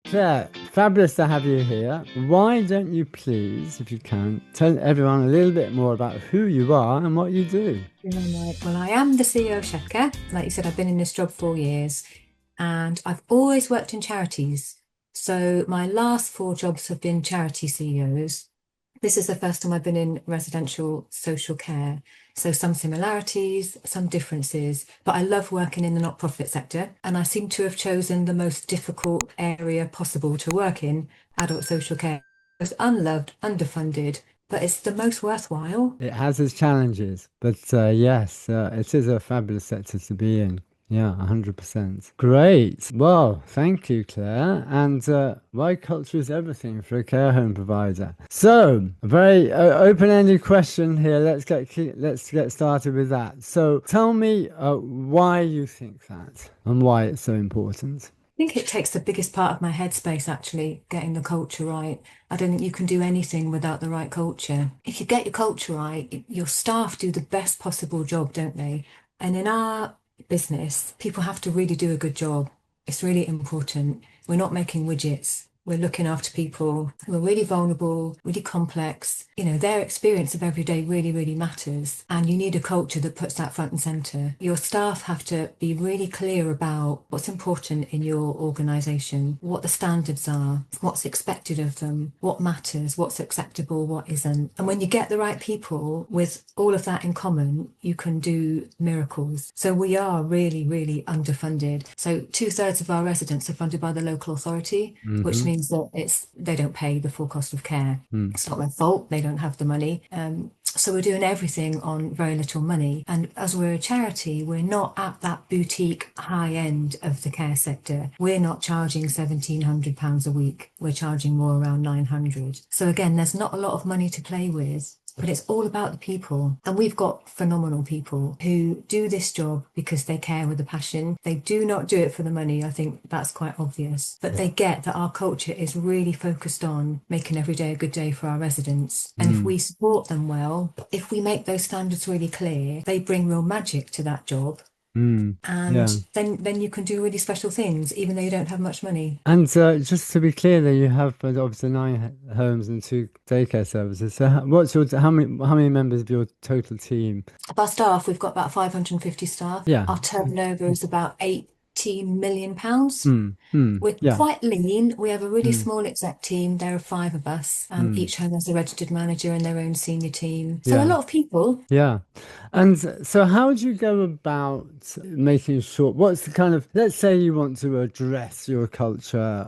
Claire, fabulous to have you here. Why don't you please, if you can, tell everyone a little bit more about who you are and what you do? Right. Well, I am the CEO of Sheffcare. Like you said, I've been in this job 4 years and I've always worked in charities. So my last four jobs have been charity CEOs. This is the first time I've been in residential social care. So some similarities, some differences, but I love working in the not-profit sector and I seem to have chosen the most difficult area possible to work in, adult social care. It's unloved, underfunded, but it's the most worthwhile. It has its challenges, but yes, it is a fabulous sector to be in. Yeah, 100%. Great. Well, thank you, Claire. And why culture is everything for a care home provider. So, a very open-ended question here. Let's get started with that. So, tell me why you think that and why it's so important. Think it takes the biggest part of my headspace, actually, getting the culture right. I don't think you can do anything without the right culture. If you get your culture right, your staff do the best possible job, don't they? And in our business, people have to really do a good job. It's really important. We're not making widgets. We're looking after people who are really vulnerable, really complex. Their experience of every day really, really matters. And you need a culture that puts that front and center. Your staff have to be really clear about what's important in your organization, what the standards are, what's expected of them, what matters, what's acceptable, what isn't. And when you get the right people with all of that in common, you can do miracles. So we are really, really underfunded. So two-thirds of our residents are funded by the local authority, which Mm-hmm. means that they don't pay the full cost of care. Mm. It's not their fault. They don't have the money. So we're doing everything on very little money. And as we're a charity, we're not at that boutique high end of the care sector. We're not charging £1,700 a week. We're charging more around 900. So again, there's not a lot of money to play with. But it's all about the people. And we've got phenomenal people who do this job because they care with a passion. They do not do it for the money. I think that's quite obvious. But they get that our culture is really focused on making every day a good day for our residents. And if Mm. we support them well, if we make those standards really clear, they bring real magic to that job. Mm. And Yeah. then you can do really special things, even though you don't have much money. And just to be clear, that you have obviously nine homes and two daycare services. So, what's your how many members of your total team? Of our staff, we've got about 550 staff. Yeah. Our turnover is about £80 million. Mm. Mm. We're Yeah. quite lean. We have a really Mm. small exec team. There are five of us. Mm. Each home has a registered manager and their own senior team. So a Yeah. lot of people. Yeah. And so, how do you go about making sure, what's the kind of, let's say you want to address your culture,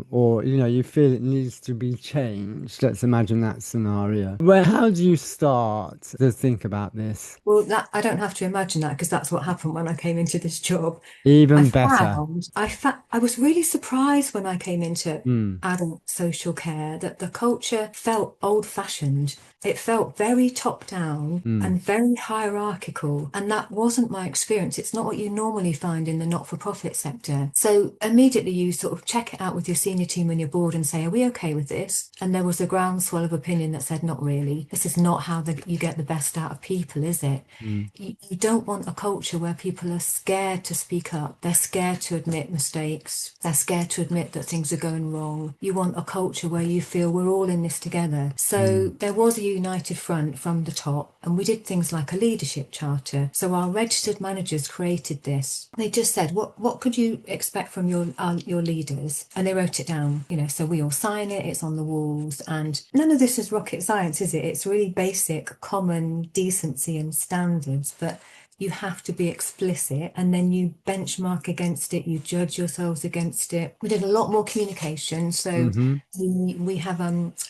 or, you feel it needs to be changed. Let's imagine that scenario. How do you start to think about this? Well, that I don't have to imagine that because that's what happened when I came into this job. Even better. I was really surprised when I came into Mm. adult social care that the culture felt old-fashioned. It felt very top down Mm. and very hierarchical. And that wasn't my experience. It's not what you normally find in the not-for-profit sector. So immediately you sort of check it out with your senior team when you're board and say, are we okay with this? And there was a groundswell of opinion that said, not really. This is not how you get the best out of people, is it? Mm. You don't want a culture where people are scared to speak up. They're scared to admit mistakes. They're scared to admit that things are going wrong. You want a culture where you feel we're all in this together. So Mm. there was a united front from the top, and we did things like a leadership charter. So our registered managers created this. They just said, what could you expect from your leaders? And they wrote it down, so we all sign it, it's on the walls. And none of this is rocket science, is it? It's really basic, common decency and standards, but you have to be explicit and then you benchmark against it, you judge yourselves against it. We did a lot more communication. So Mm-hmm. we have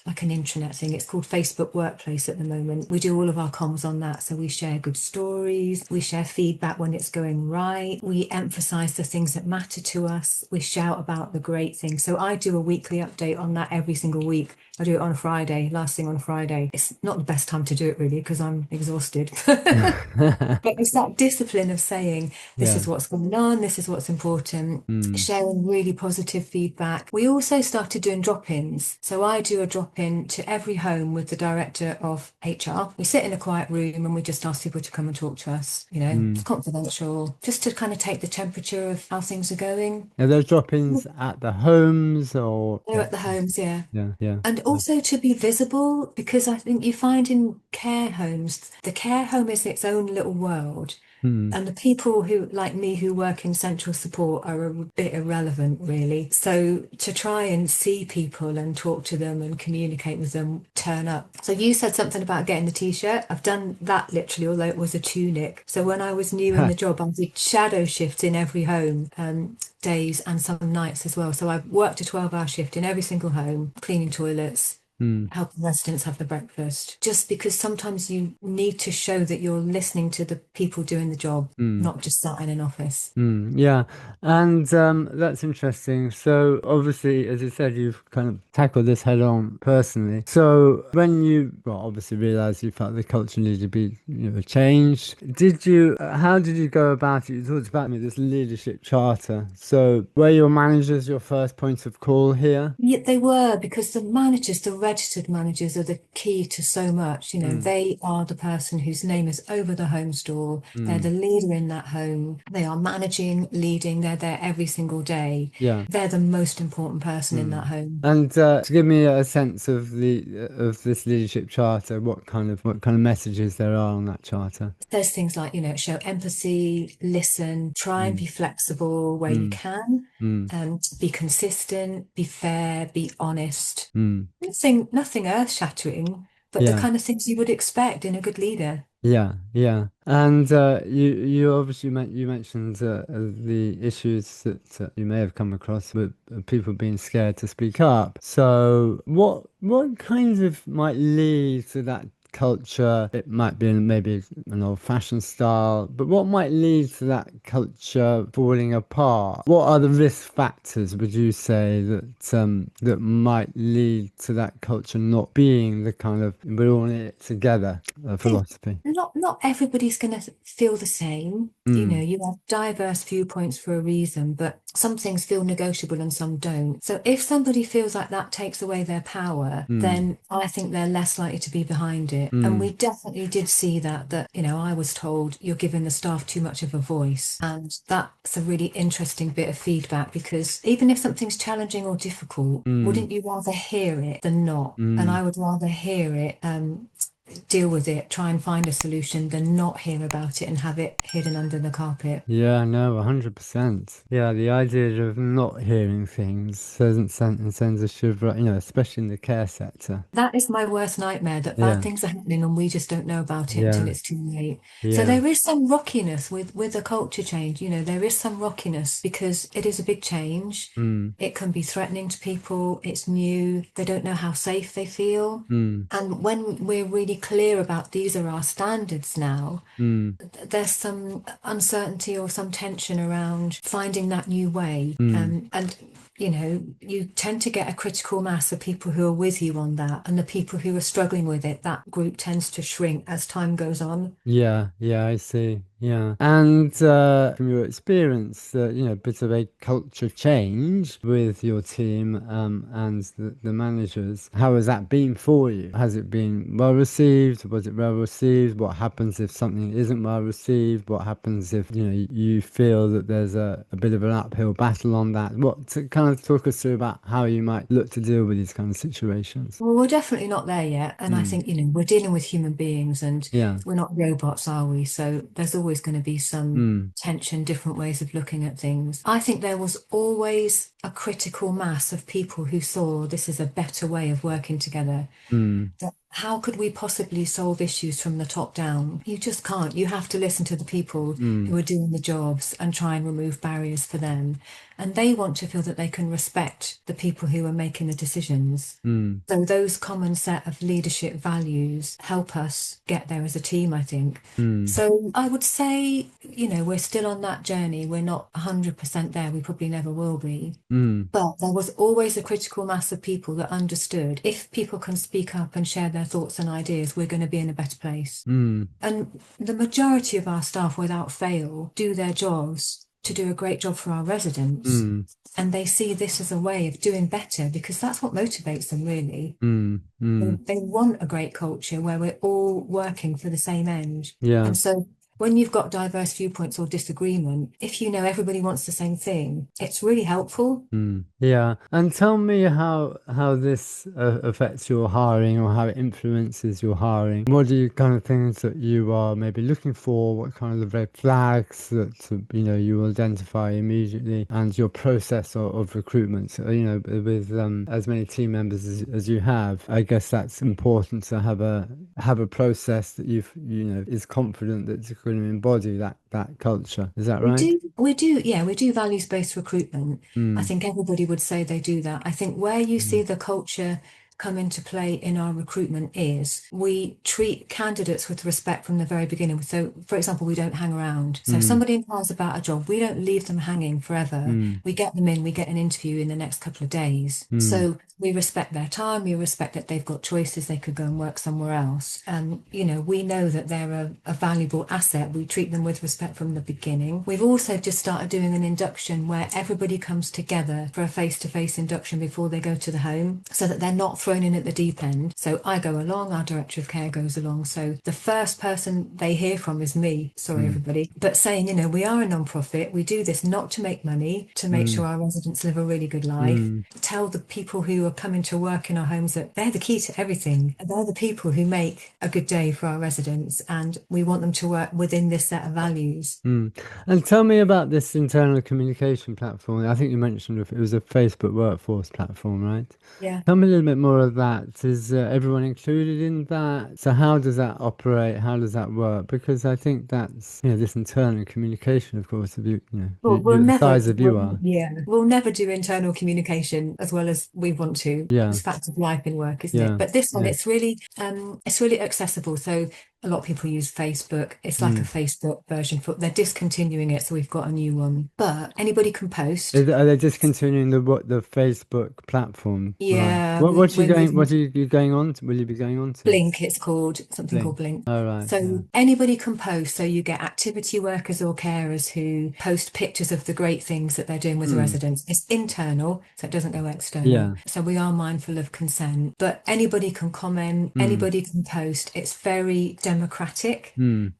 like an intranet thing. It's called Facebook Workplace at the moment. We do all of our comms on that. So we share good stories, we share feedback when it's going right, we emphasize the things that matter to us, we shout about the great things. So I do a weekly update on that every single week. I do it on a Friday, last thing on a Friday. It's not the best time to do it really because I'm exhausted. But that discipline of saying, this Yeah. is what's going on, this is what's important, Mm. sharing really positive feedback. We also started doing drop-ins. So I do a drop-in to every home with the director of HR. We sit in a quiet room and we just ask people to come and talk to us. It's Mm. confidential, just to kind of take the temperature of how things are going. Are those drop-ins at the homes or They're at the homes, yeah. yeah, yeah. And also to be visible, because I think you find in care homes, the care home is its own little world. Mm. And the people who, like me, who work in central support are a bit irrelevant, really. So to try and see people and talk to them and communicate with them, turn up. So you said something about getting the t-shirt. I've done that literally, although it was a tunic. So when I was new in the job, I did shadow shifts in every home, days and some nights as well. So I worked a 12-hour shift in every single home, cleaning toilets, Mm. helping residents have the breakfast, just because sometimes you need to show that you're listening to the people doing the job, Mm. not just sat in an office. Mm, yeah, and that's interesting. So obviously, as you said, you've kind of tackled this head on personally. So when you, well, obviously realized you felt the culture needed to be, changed, did you? How did you go about it? You talked about this leadership charter. So were your managers your first point of call here? Yet they were, because the managers, the registered managers, are the key to so much. Mm, They are the person whose name is over the home store. They're mm, the leader in that home. They are managing, leading. They're there every single day. yeah. They're the most important person in that Mm. home. And to give me a sense of the of this leadership charter, what kind of messages there are on that charter? There's things like, show empathy, listen, try and Mm, be flexible where you mm, can, mm, and be consistent, be fair, be honest. mm. Nothing earth-shattering, but the Yeah, kind of things you would expect in a good leader. yeah, yeah. And you obviously you mentioned the issues that you may have come across with people being scared to speak up. So what kinds of might lead to that culture? It might be maybe an old-fashioned style, but what might lead to that culture falling apart? What are the risk factors, would you say, that might lead to that culture not being the kind of we're all in it together Think philosophy? not everybody's going to feel the same. Mm, You have diverse viewpoints for a reason, but some things feel negotiable and some don't. So if somebody feels like that takes away their power, mm, then I think they're less likely to be behind it. And mm, we definitely did see that I was told you're giving the staff too much of a voice. And that's a really interesting bit of feedback, because even if something's challenging or difficult, mm, wouldn't you rather hear it than not? And mm. I would rather hear it, deal with it, try and find a solution, than not hear about it and have it hidden under the carpet. Yeah, no, 100%. Yeah, the idea of not hearing things doesn't sends a shiver, especially in the care sector. That is my worst nightmare, that bad Yeah, things are happening and we just don't know about it until yeah, it's too late. So yeah. there is some rockiness with a culture change. There is some rockiness because it is a big change. Mm, It can be threatening to people. It's new. They don't know how safe they feel. mm, And when we're really clear about these are our standards now, mm, there's some uncertainty or some tension around finding that new way. mm. You tend to get a critical mass of people who are with you on that, and the people who are struggling with it, that group tends to shrink as time goes on. Yeah, yeah, I see. Yeah. And from your experience, a bit of a culture change with your team and the managers, how has that been for you? Has it been well received? Was it well received? What happens if something isn't well received? What happens if, you feel that there's a bit of an uphill battle on that? What to kind of talk us through about how you might look to deal with these kind of situations? Well, we're definitely not there yet. And I Mm. think, we're dealing with human beings and Yeah. we're not robots, are we? So there's always going to be some Mm. tension, different ways of looking at things. I think there was always a critical mass of people who saw this is a better way of working together. Mm. That how could we possibly solve issues from the top down? You just can't. You have to listen to the people Mm. who are doing the jobs and try and remove barriers for them. And they want to feel that they can respect the people who are making the decisions. Mm. So those common set of leadership values help us get there as a team, I think. Mm. So I would say, we're still on that journey. We're not 100% there. We probably never will be. Mm. But there was always a critical mass of people that understood if people can speak up and share their their thoughts and ideas, we're going to be in a better place. Mm, And the majority of our staff, without fail, do their jobs to do a great job for our residents. mm, And they see this as a way of doing better because that's what motivates them, really. mm, mm. They want a great culture where we're all working for the same end. Yeah. And so when you've got diverse viewpoints or disagreement, if you know everybody wants the same thing, it's really helpful. Mm, yeah, and tell me how this affects your hiring or how it influences your hiring. What are you kind of things that you are maybe looking for? What kind of red flags that you identify immediately, and your process of recruitment? With as many team members as you have, I guess that's important to have a process that is confident that it's going to embody that culture. Is that right? Yeah, we do values-based recruitment. I Mm, think everybody would say they do that. I think where you mm, see the culture come into play in our recruitment is we treat candidates with respect from the very beginning. So, for example, we don't hang around. So if mm, somebody inquires about a job, we don't leave them hanging forever. mm, We get them in, we get an interview in the next couple of days. mm, So we respect their time, we respect that they've got choices, they could go and work somewhere else. And, we know that they're a valuable asset. We treat them with respect from the beginning. We've also just started doing an induction where everybody comes together for a face-to-face induction before they go to the home so that they're not thrown in at the deep end. So I go along, our director of care goes along. So the first person they hear from is me. Sorry, mm, everybody. But saying, we are a non-profit. We do this not to make money, to make mm, sure our residents live a really good life. mm, Tell the people who are coming to work in our homes that they're the key to everything. They're the people who make a good day for our residents, and we want them to work within this set of values. mm. And tell me about this internal communication platform. I think you mentioned it was a Facebook workforce platform, right? Yeah. Tell me a little bit more of that. Is everyone included in that? So how does that operate? How does that work? Because I think that's, this internal communication, of course, if Well, the size of you are. we'll never do internal communication as well as we want to. Yeah, It's fact of life in work, isn't it? yeah, But this one, yeah. it's really accessible. So a lot of people use Facebook. It's like a Mm. Facebook version for they're discontinuing it, so we've got a new one. But anybody can post. Are they discontinuing the Facebook platform? Right. Yeah, What you we're going? moving. What are you going on to? Will you be going on to? Blink, it's called something called Link. Blink. All right. Yeah. So anybody can post. So you get activity workers or carers who post pictures of the great things that they're doing with the Mm. residents. It's internal, so it doesn't go external. Yeah. So we are mindful of consent, but anybody can comment, Mm. anybody can post. It's very democratic. Mm.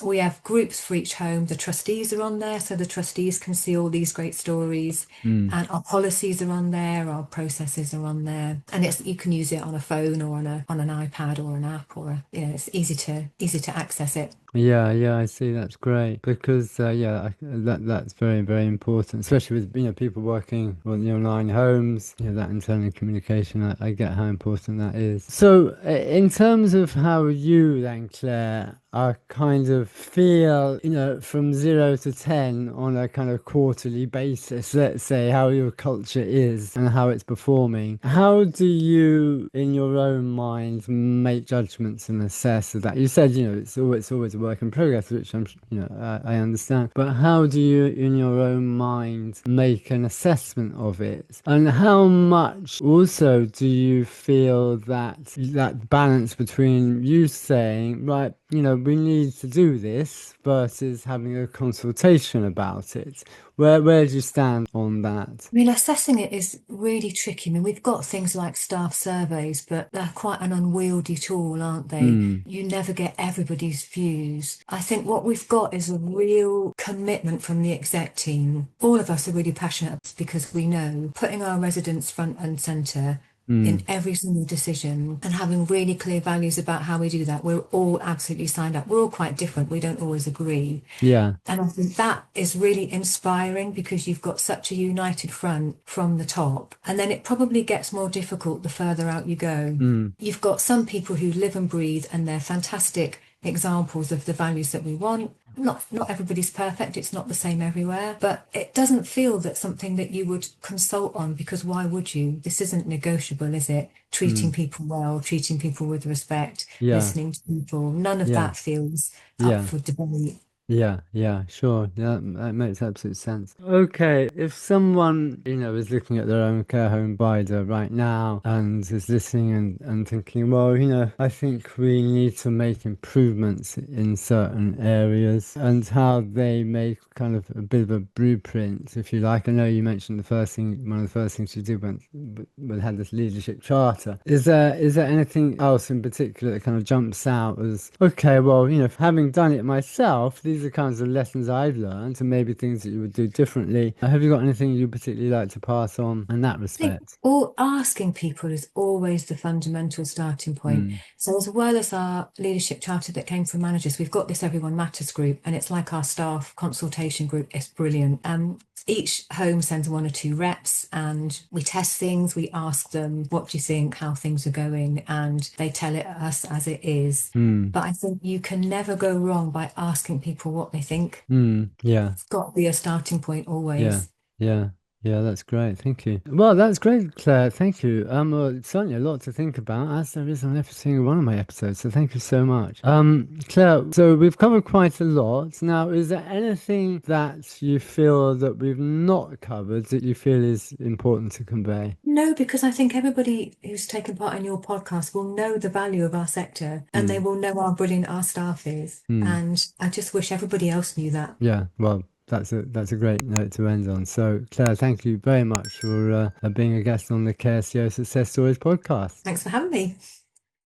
We have groups for each home. The trustees are on there, so the trustees can see all these great stories. Mm. And our policies are on there, our processes are on there, and you can use it on a phone or on an iPad or an app it's easy to access it. Yeah, yeah, I see. That's great because that's very, very important, especially with people working on online homes. That internal communication. I get how important that is. So, in terms of how you then, Claire, I kind of feel, from 0 to 10 on a kind of quarterly basis, let's say, how your culture is and how it's performing. How do you, in your own mind, make judgments and assess of that? You said, it's always a work in progress, which I understand. But how do you, in your own mind, make an assessment of it? And how much also do you feel that balance between you saying, right, we need to do this versus having a consultation about it? Where do you stand on that? I mean, assessing it is really tricky. I mean, we've got things like staff surveys, but they're quite an unwieldy tool, aren't they? Mm, You never get everybody's views. I think what we've got is a real commitment from the exec team. All of us are really passionate because we know putting our residents front and centre in mm, every single decision and having really clear values about how we do that. We're all absolutely signed up. We're all quite different. We don't always agree. yeah. And I think that is really inspiring because you've got such a united front from the top. And then it probably gets more difficult the further out you go. Mm, You've got some people who live and breathe and they're fantastic examples of the values that we want. Not everybody's perfect, it's not the same everywhere, but it doesn't feel that something that you would consult on because why would you? This isn't negotiable, is it? Treating mm, people well, treating people with respect, yeah. listening to people. None of Yeah. that feels up Yeah. for debate. Yeah, yeah, sure. Yeah, that makes absolute sense. Okay, if someone, is looking at their own care home provider right now and is listening and thinking, well, I think we need to make improvements in certain areas and how they make kind of a bit of a blueprint, if you like. I know you mentioned one of the first things you did when had this leadership charter. Is there anything else in particular that kind of jumps out as, okay, well, having done it myself, these are kinds of lessons I've learned and maybe things that you would do differently. Have you got anything you particularly like to pass on in that I think respect? all asking people is always the fundamental starting point. Mm, So as well as our leadership charter that came from managers, we've got this Everyone Matters group, and it's like our staff consultation group. It's brilliant. Each home sends one or two reps, and we test things. We ask them, "What do you think? How things are going?" And they tell it us as it is. mm, But I think you can never go wrong by asking people what they think. yeah. It's got to be a starting point Yeah, always. yeah, yeah, that's great. Thank you. Well, that's great, Claire. Thank you. Well, it's certainly a lot to think about, as there is on every single one of my episodes. So thank you so much. Claire, so we've covered quite a lot. Now, is there anything that you feel that we've not covered that you feel is important to convey? No, because I think everybody who's taken part in your podcast will know the value of our sector and they Mm, will know how brilliant our staff is. mm. And I just wish everybody else knew that. Yeah, well, that's a great note to end on. So, Claire, thank you very much for being a guest on the KSCO Success Stories podcast. Thanks for having me.